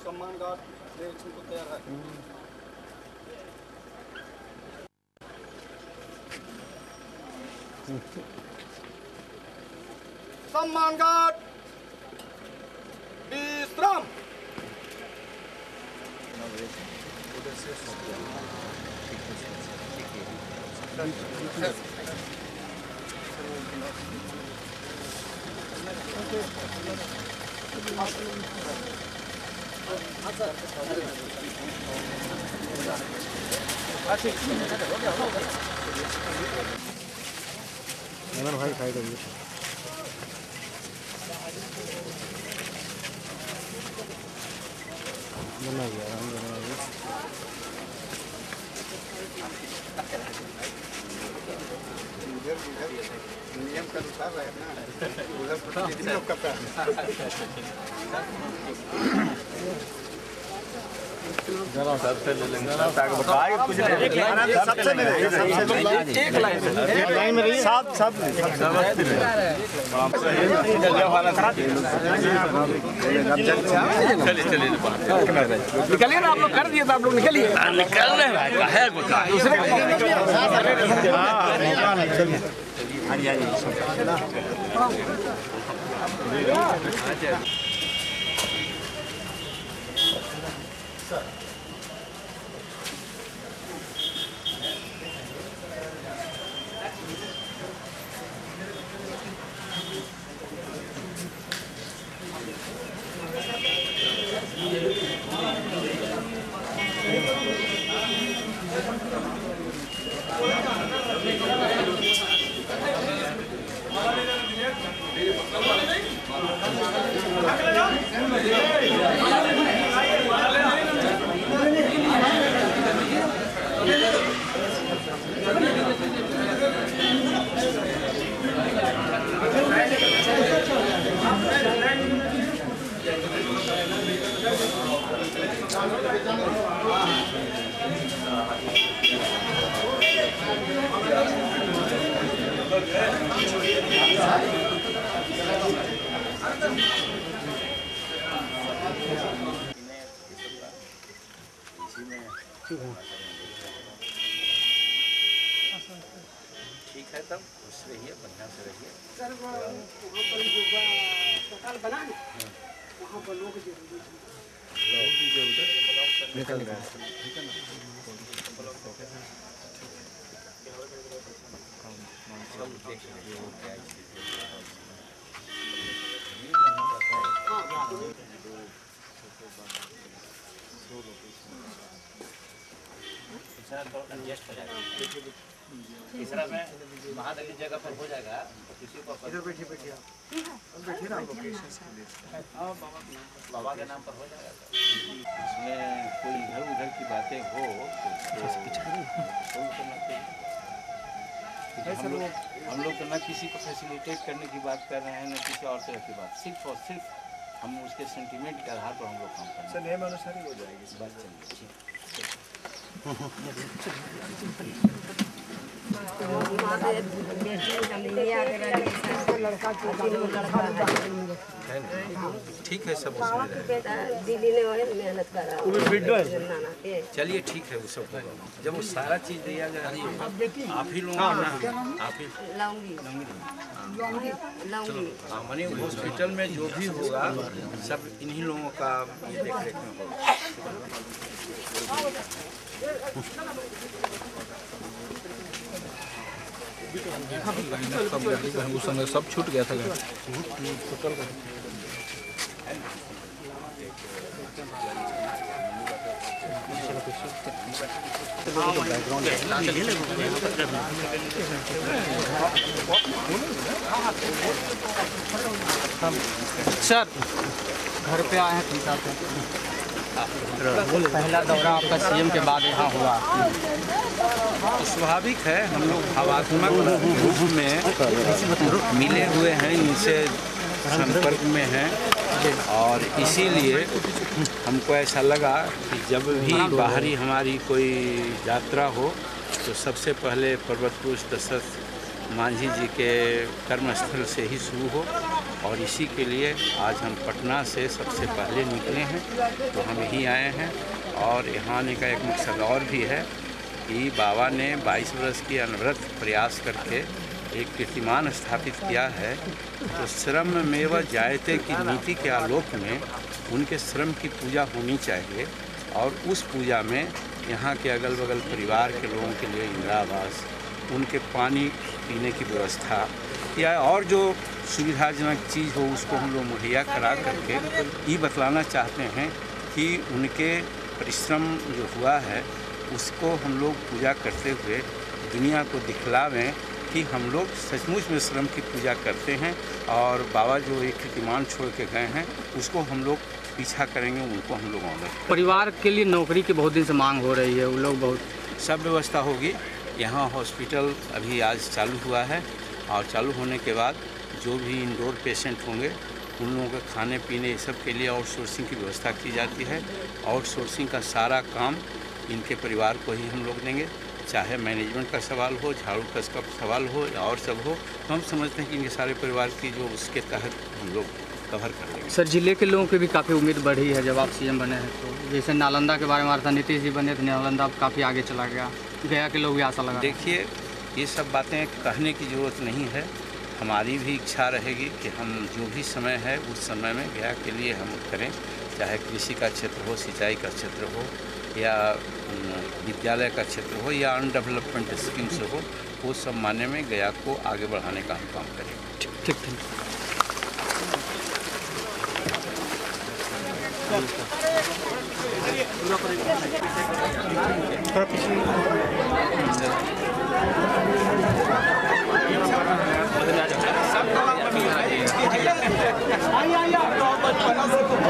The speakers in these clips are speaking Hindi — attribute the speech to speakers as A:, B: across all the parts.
A: सम्मान गार्ड डायरेक्शन को तैयार है। सम्मान गार्ड विश्राम।
B: भाई खाई देंगे बना गया आराम
A: नियम का अनुसार है ना, उधर का
C: सबसे ले लेंगे कुछ एक लाइन में रहिए सब
D: निकलिए ना आप लोग कर दिए तो आप लोग निकलिए
C: निकल रहे है दूसरे ठीक है, तब खुश रहिए, बढ़िया से रहिए।
D: सर वहाँ पर जो अस्पताल बना है वहाँ पर लोग
B: निकल गए
C: ठीक है ना, सब देख लीजिए वो क्या एडजस्ट हो जाएगा। तीसरा में महादलित जगह पर हो जाएगा, किसी को इधर बैठिए बैठिए ना लोकेशन के लिए बाबा के नाम पर हो जाएगा। इसमें कोई इधर उधर की बातें हो तो करना चाहिए। हम लोग तो न किसी को फैसिलिटेट करने की बात कर रहे हैं, न किसी और तरह की बात, सिर्फ और सिर्फ हम उसके सेंटीमेंट के आधार पर हम लोग काम करते हैं। नियम अनुसार ही हो जाएगी बात। चलिए ठीक है, सब
E: दीदी ने मेहनत करा।
C: चलिए ठीक है, वो सब जब वो सारा चीज़ दिया जाए आप ही लोग आप ही मानी हॉस्पिटल में जो भी होगा सब इन्हीं लोगों का देख रेख में होगा।
F: उस समय सब छूट गया था गाड़ी।
G: सर घर पे आए हैं पहला दौरा आपका सीएम के बाद यहाँ हुआ,
C: तो स्वाभाविक है, हम लोग भावात्मक रूप में मिले हुए हैं, इनसे संपर्क में हैं और इसीलिए हमको ऐसा लगा कि जब भी बाहरी हमारी कोई यात्रा हो तो सबसे पहले पर्वत पुरुष दशरथ मांझी जी के कर्मस्थल से ही शुरू हो और इसी के लिए आज हम पटना से सबसे पहले निकले हैं, तो हम यहीं आए हैं। और यहाँ आने का एक मकसद और भी है कि बाबा ने 22 वर्ष की अनवरत प्रयास करके एक कीर्तिमान स्थापित किया है, तो श्रम मेव जायते की नीति के आलोक में उनके श्रम की पूजा होनी चाहिए और उस पूजा में यहाँ के अगल बगल परिवार के लोगों के लिए इंदिरा आवास, उनके पानी पीने की व्यवस्था या और जो सुविधाजनक चीज़ हो उसको हम लोग मुहैया करा करके ये बतलाना चाहते हैं कि उनके परिश्रम जो हुआ है उसको हम लोग पूजा करते हुए दुनिया को दिखलावें कि हम लोग सचमुच में श्रम की पूजा करते हैं और बाबा जो एक कीर्तिमान छोड़ के गए हैं उसको हम लोग पीछा करेंगे, उनको हम लोग ऑनर।
G: परिवार के लिए नौकरी की बहुत दिन से मांग हो रही है, वो लोग बहुत
C: सब व्यवस्था होगी। यहाँ हॉस्पिटल अभी आज चालू हुआ है और चालू होने के बाद जो भी इंडोर पेशेंट होंगे उन लोगों के खाने पीने ये सब के लिए आउटसोर्सिंग की व्यवस्था की जाती है। आउटसोर्सिंग का सारा काम इनके परिवार को ही हम लोग देंगे, चाहे मैनेजमेंट का सवाल हो, झाड़ू कस का सवाल हो या और सब हो, तो हम समझते हैं कि इनके सारे परिवार की जो उसके तहत हम लोग कवर कर लेंगे।
G: सर जिले के लोगों की भी काफ़ी उम्मीद बढ़ी है जब आप सीएम बने हैं, तो जैसे नालंदा के बारे में था नीतीश जी बने थे, नालंदा काफ़ी आगे चला गया, गया के लोग भी आशा लगा।
C: देखिए ये सब बातें कहने की ज़रूरत नहीं है, हमारी भी इच्छा रहेगी कि हम जो भी समय है उस समय में गया के लिए हम करें, चाहे कृषि का क्षेत्र हो, सिंचाई का क्षेत्र हो या विद्यालय का क्षेत्र हो या अनडेवलपमेंट स्कीम्स हो, वो सब माने में गया को आगे बढ़ाने का हम काम करेंगे।
G: ठीक।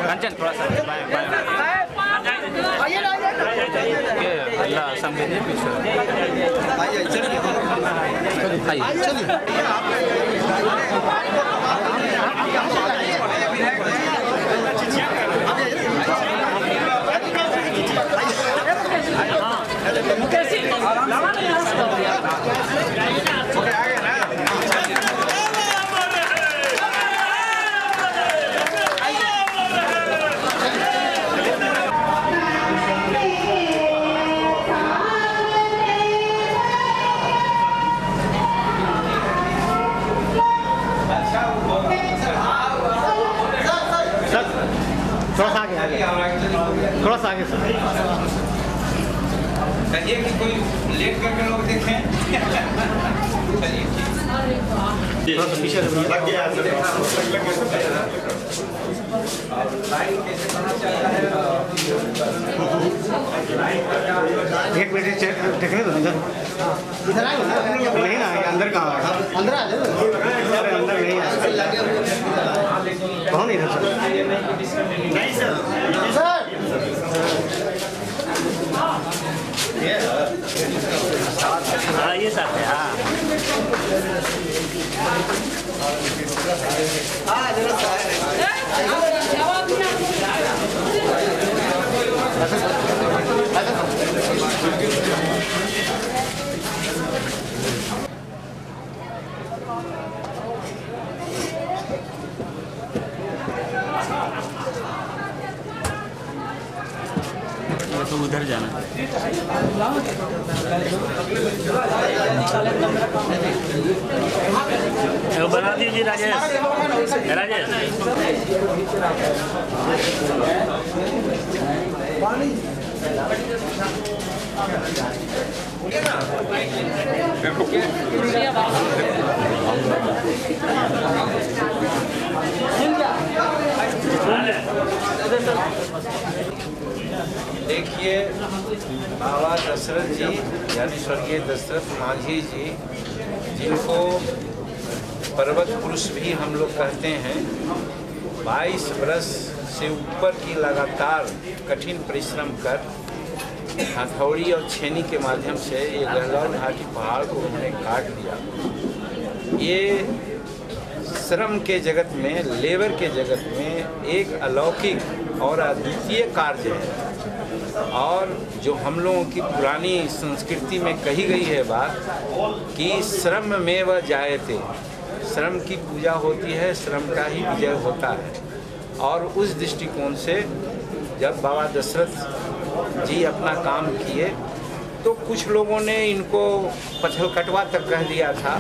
G: कंचन थोड़ा सा अल्लाह समझे पीछे थोड़ा सा आगे
C: चलिए कि कोई लेट करके लोग देखें।
B: एक मिनट देखने दो इधर आए नहीं ना, अंदर कहाँ है? अंदर आ जाओ, अंदर नहीं है कौन इधर नहीं सर
G: हाँ ये साथ है। तो उधर जाना बना दीजिए राजेश। राजेश
H: देखिए, बाबा दशरथ जी यानी स्वर्गीय दशरथ मांझी जी, जिनको पर्वत पुरुष भी हम लोग कहते हैं, 22 वर्ष से ऊपर की लगातार कठिन परिश्रम कर हथौड़ी और छेनी के माध्यम से ये गहलौर घाटी पहाड़ को उन्होंने काट दिया। ये श्रम के जगत में, लेबर के जगत में एक अलौकिक और अद्वितीय कार्य है। और जो हम लोगों की पुरानी संस्कृति में कही गई है बात कि श्रम में वह जायते, श्रम की पूजा होती है, श्रम का ही विजय होता है। और उस दृष्टिकोण से जब बाबा दशरथ जी अपना काम किए तो कुछ लोगों ने इनको पत्थर कटवा तक कह दिया था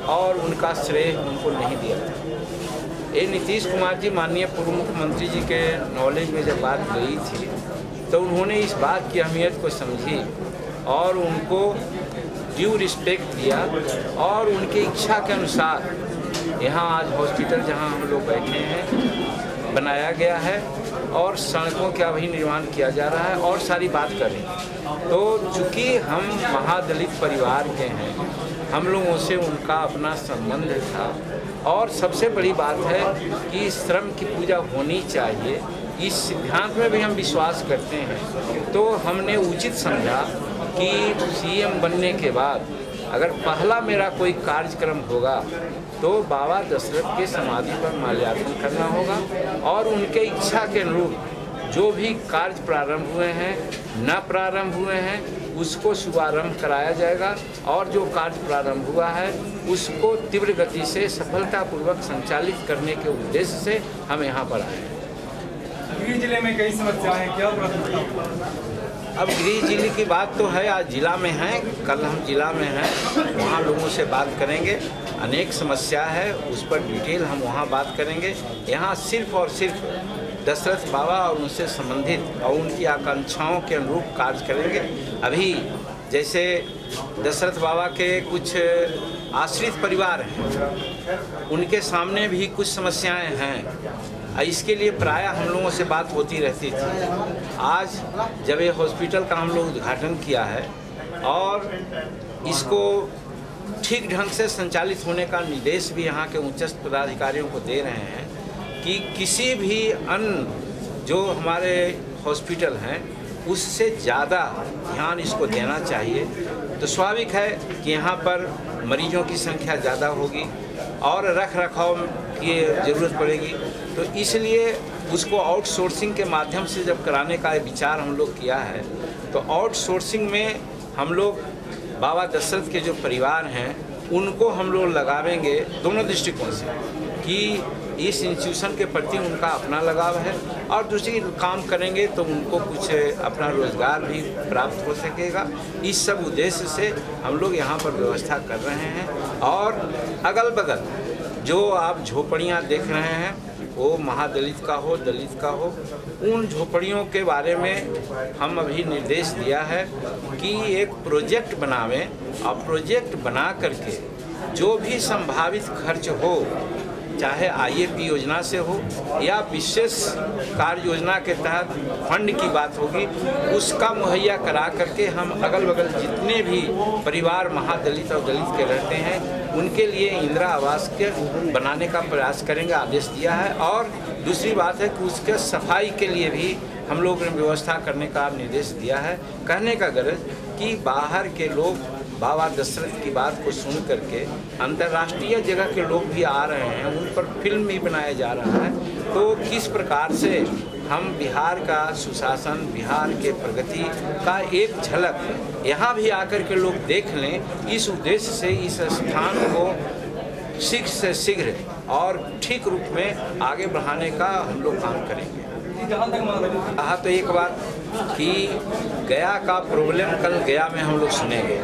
H: और उनका श्रेय उनको नहीं दिया था। ये नीतीश कुमार जी माननीय पूर्व मुख्यमंत्री जी के नॉलेज में जब बात गई थी तो उन्होंने इस बात की अहमियत को समझी और उनको ड्यू रिस्पेक्ट दिया और उनकी इच्छा के अनुसार यहाँ आज हॉस्पिटल जहाँ हम लोग बैठे हैं बनाया गया है और सड़कों का भी निर्माण किया जा रहा है और सारी बात करें तो चूँकि हम महादलित परिवार के हैं, हम लोगों से उनका अपना संबंध था और सबसे बड़ी बात है कि श्रम की पूजा होनी चाहिए, इस सिद्धांत में भी हम विश्वास करते हैं। तो हमने उचित समझा कि सीएम बनने के बाद अगर पहला मेरा कोई कार्यक्रम होगा तो बाबा दशरथ के समाधि पर माल्यार्पण करना होगा और उनके इच्छा के अनुरूप जो भी कार्य प्रारंभ हुए हैं, न प्रारंभ हुए हैं, उसको शुभारंभ कराया जाएगा और जो कार्य प्रारंभ हुआ है उसको तीव्र गति से सफलतापूर्वक संचालित करने के उद्देश्य से हम यहाँ पर आए हैं।
B: गिरिडीह जिले में कई समस्याएं हैं, क्या
H: अब गिरिडीह जिले की बात तो है, आज जिला में हैं, कल हम जिला में हैं, वहाँ लोगों से बात करेंगे। अनेक समस्या है, उस पर डिटेल हम वहाँ बात करेंगे। यहाँ सिर्फ और सिर्फ दशरथ बाबा और उनसे संबंधित और उनकी आकांक्षाओं के अनुरूप कार्य करेंगे। अभी जैसे दशरथ बाबा के कुछ आश्रित परिवार हैं, उनके सामने भी कुछ समस्याएं हैं। इसके लिए प्रायः हम लोगों से बात होती रहती थी। आज जब ये हॉस्पिटल का हम लोग उद्घाटन किया है और इसको ठीक ढंग से संचालित होने का निर्देश भी यहाँ के उच्चस्थ पदाधिकारियों को दे रहे हैं कि किसी भी अन्य जो हमारे हॉस्पिटल हैं उससे ज़्यादा ध्यान इसको देना चाहिए। तो स्वाभाविक है कि यहाँ पर मरीजों की संख्या ज़्यादा होगी और रख रखाव की ज़रूरत पड़ेगी, तो इसलिए उसको आउटसोर्सिंग के माध्यम से जब कराने का विचार हम लोग किया है तो आउटसोर्सिंग में हम लोग बाबा दशरथ के जो परिवार हैं उनको हम लोग लगावेंगे दोनों दृष्टिकोण से कि इस इंस्टीट्यूशन के प्रति उनका अपना लगाव है और दूसरी काम करेंगे तो उनको कुछ अपना रोजगार भी प्राप्त हो सकेगा। इस सब उद्देश्य से हम लोग यहाँ पर व्यवस्था कर रहे हैं और अगल बगल जो आप झोपड़ियाँ देख रहे हैं वो महादलित का हो, दलित का हो, उन झोपड़ियों के बारे में हम अभी निर्देश दिया है कि एक प्रोजेक्ट बनावें और प्रोजेक्ट बना करके जो भी संभावित खर्च हो, चाहे आईएपी योजना से हो या विशेष कार्य योजना के तहत फंड की बात होगी, उसका मुहैया करा करके हम अगल बगल जितने भी परिवार महादलित और दलित के रहते हैं उनके लिए इंदिरा आवास के बनाने का प्रयास करेंगे, आदेश दिया है। और दूसरी बात है कि उसके सफाई के लिए भी हम लोग ने व्यवस्था करने का निर्देश दिया है। कहने का गरज कि बाहर के लोग बाबा दशरथ की बात को सुन करके अंतर्राष्ट्रीय जगह के लोग भी आ रहे हैं, उन पर फिल्म भी बनाया जा रहा है। तो किस प्रकार से हम बिहार का सुशासन, बिहार के प्रगति का एक झलक यहाँ भी आकर के लोग देख लें, इस उद्देश्य से इस स्थान को शीघ्र से शीघ्र और ठीक रूप में आगे बढ़ाने का हम लोग काम करेंगे। कहा तो एक बात कि गया का प्रॉब्लम कल गया में हम लोग सुनेंगे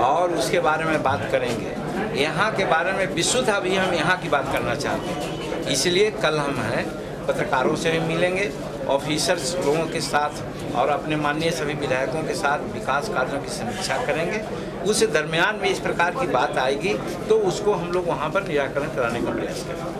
H: और उसके बारे में बात करेंगे। यहाँ के बारे में विशुद्ध अभी हम यहाँ की बात करना चाहते हैं, इसलिए कल हम हैं पत्रकारों से भी मिलेंगे ऑफिसर्स लोगों के साथ और अपने माननीय सभी विधायकों के साथ विकास कार्यों की समीक्षा करेंगे। उस दरमियान में इस प्रकार की बात आएगी तो उसको हम लोग वहाँ पर निराकरण कराने का प्रयास करेंगे।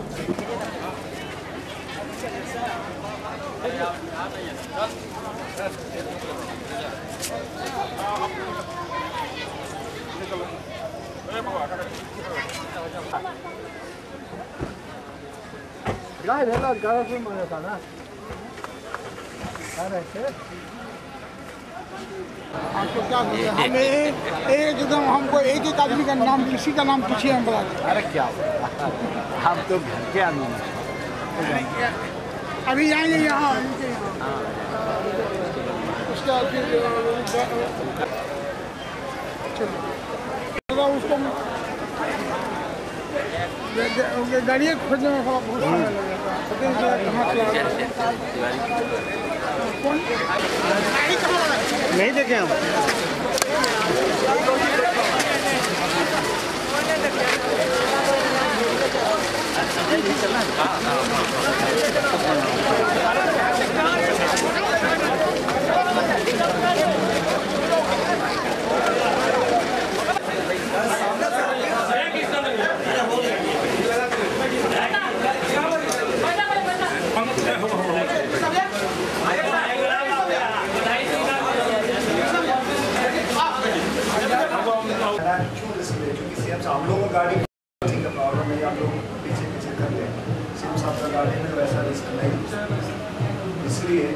D: आपको क्या बोले, हमें एकदम हमको एक एक आदमी का नाम, किसी का नाम पूछिए हम बता दें।
B: अरे क्या हम तो घर के आदमी हैं।
D: अभी आएंगे यहाँ उसका फिर उसको गाड़ी खोजने में थोड़ा बहुत समय लगेगा। कौन गाड़ी कहाँ लगा?
B: नहीं देखे हम।
I: हम लोगों को गाड़ी का प्रॉब्लम है, आप लोग पीछे पीछे कर लें। सीएम साहब का गाड़ी में वैसा रिस्क नहीं, इसलिए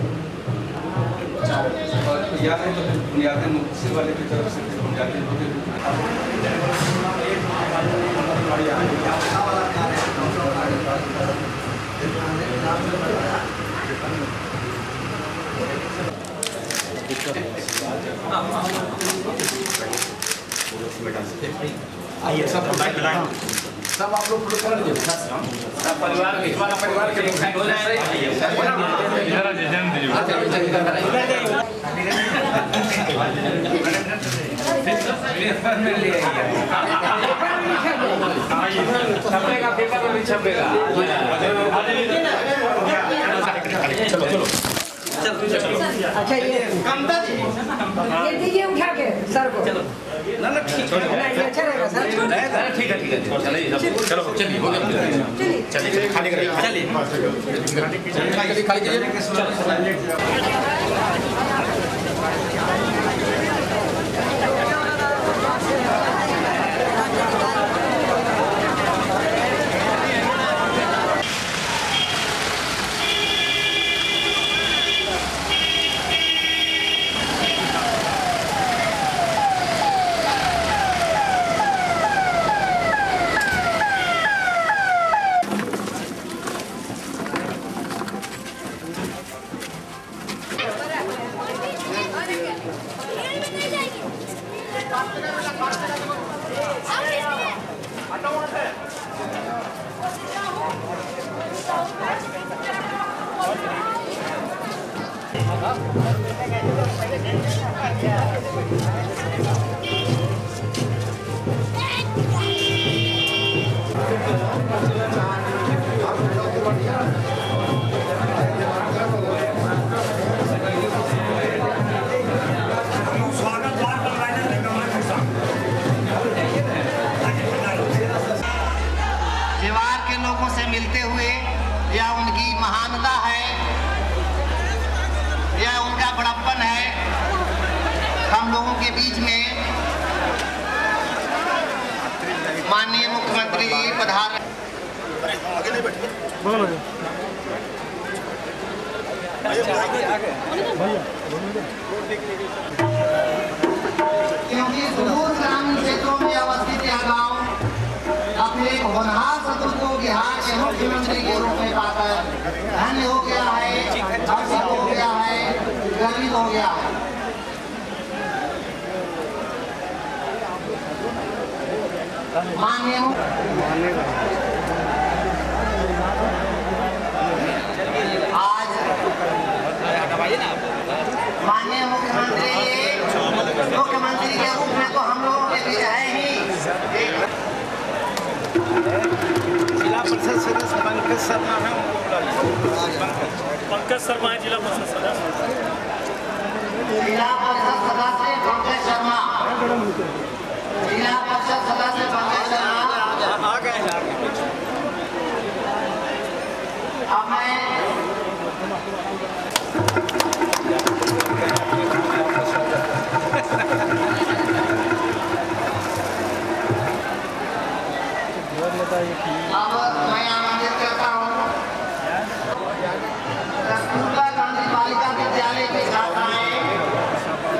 B: या तो मुख्य वाले की तरफ से
C: आइए सब सब आप लोग सब परिवार के लोग हो जाए। छपेगा पेपर में भी छपेगा। चलो
E: अच्छा ये दीजिए उठा के सर को।
C: ना ठीक है,
E: अच्छा रहेगा सर।
C: ठीक है चलो चलिए हो गया। चलिए खाली करिए, चलिए खाली कीजिए।
J: से मिलते हुए या उनकी महानता है या उनका बड़प्पन है, हम लोगों के बीच में माननीय मुख्यमंत्री जी पधार। क्योंकि सुदूर ग्रामीण क्षेत्रों में अवस्थित यह गाँव अपने एक होनहार शत्रु को बिहार के मुख्यमंत्री के रूप में पाकर धन्य हो गया है, हर्षित हो गया है, गर्वित हो गया है। माननीय आज माननीय मुख्यमंत्री के रूप में तो हम लोगों के बीच है ही।
H: जिला परिषद सदस्य पंकज शर्मा है, उनको बुला लीजिए।
K: पंकज शर्मा है, जिला परिषद सदस्य।
J: जिला परिषद सदस्य पंकज शर्मा, जिला परिषद सदस्य पंकज शर्मा
H: आ गए हैं।
J: अब मैं आमंत्रित करता हूँ कस्तूरबा गांधी बालिका विद्यालय की छात्राएं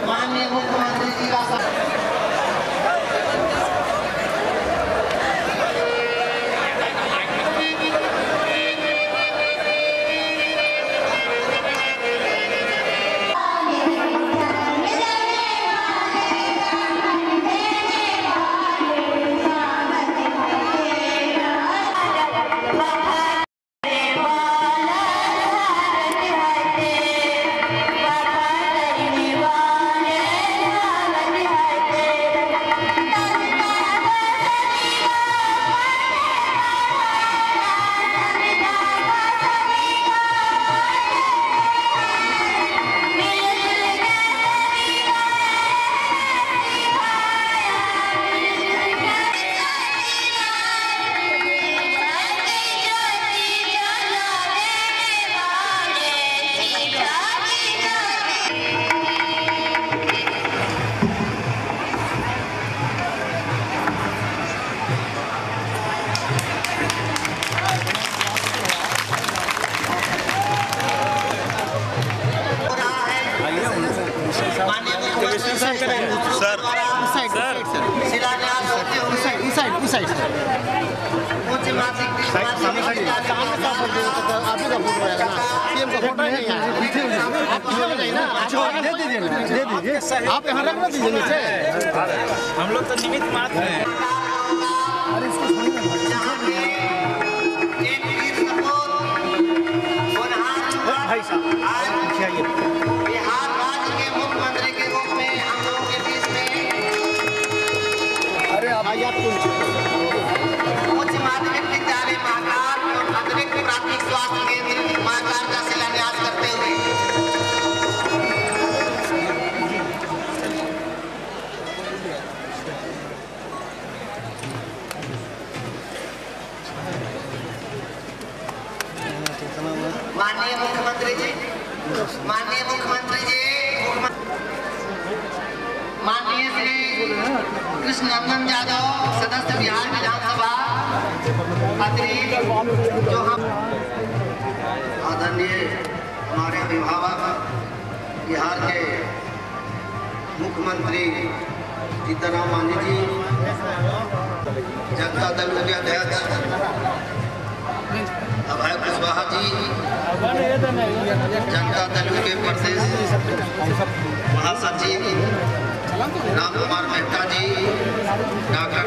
J: माननीय मुख्यमंत्री जी का
B: आप यहाँ रख दीजिए नीचे।
H: हम लोग तो निमित्त मात्र हैं।
B: भाई साहब
J: बिहार राज्य के मुख्यमंत्री के रूप में हम लोगों के बीच में उच्च माध्यमिक विद्यालय महाकाल और अतिरिक्त प्राथमिक स्वास्थ्य केंद्र महाकाल का शिलान्यास करते हुए माननीय मुख्यमंत्री जी, माननीय श्री कृष्ण नंदन यादव सदस्य बिहार विधानसभा अतिरिक्त जो हम आदरणीय हमारे अभिभावक बिहार के मुख्यमंत्री सीताराम मांझी जी, जनता दल के अध्यक्ष अभय कुशवाहा जी, जनता दल के प्रदेश महासचिव राम कुमार मेहता जी, डॉक्टर